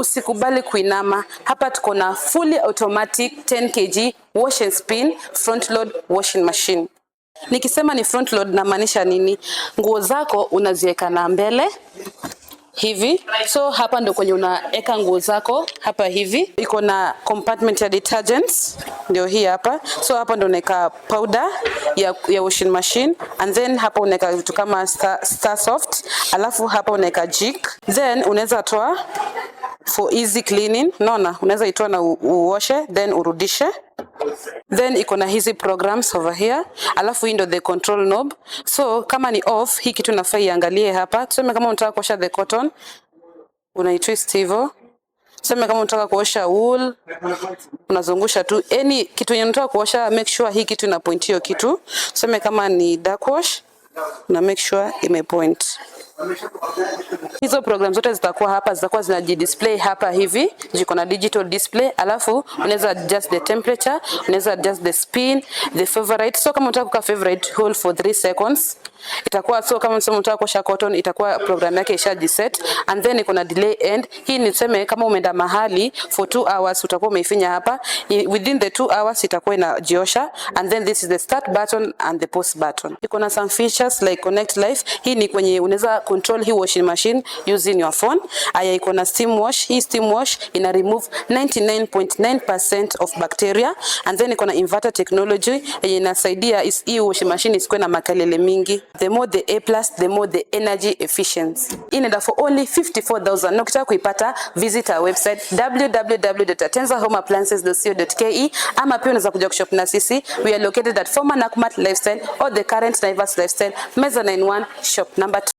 usikubali kuinama. Hapa tuko na fully automatic 10 kg wash and spin front load washing machine. Nikisema ni front load namaanisha nini? Nguo zako unaziweka na mbele hivi, so hapa ndio kwenye unaeka nguo zako hapa hivi. Iko na compartment ya detergents, ndio hii hapa. So hapa ndio unaweka powder ya washing machine, and then hapa unaweka vitu kama Star Soft, alafu hapa unaweka jik, then unaweza toa for easy cleaning. Naona unaweza itoa na uoshe then urudishe. Then iko na hizi programs over here, alafu hii ndio the control knob. So kama ni off, hii kitu nafaa iangalie hapa. Tuseme kama unataka kuosha the cotton, unaitwist hivyo. Tuseme kama unataka kuosha wool, unazungusha tu. Any kitu yenye unataka kuosha, make sure hii kitu ina point hiyo kitu. Tuseme kama ni dark wash, na make sure ime point. Hizo programs zote zitakuwa hapa, zitakuwa zinajidisplay hapa hivi. Jiko na digital display, alafu unaweza adjust the temperature, unaweza adjust the spin, the favorite. So kama unataka kuka favorite, hold for 3 seconds. Itakuwa so kama unataka kuosha cotton, itakuwa program yake ishajiset, and then iko na delay end. Hii ni tuseme kama umeenda mahali for 2 hours, utakuwa umeifinya hapa, within the 2 hours itakuwa inajiosha, and then this is the start button and the pause button. Iko na some features like connect live. Hii ni kwenye unaweza control hii washing machine using your phone. Aya, iko na steam wash. Hii steam wash ina remove 99.9% of bacteria, and then iko na inverter technology yenye inasaidia hii washing machine isikuwe na makelele mingi. The more the A+, the more the energy efficiency. Inaenda for only 54,000. Na ukitaka kuipata, visit our website www.atenzahomeappliances.co.ke, ama pia unaweza kuja kushop na sisi. We are located at former Nakumatt Lifestyle or the current Naivas Lifestyle, Meza 91, shop number 2.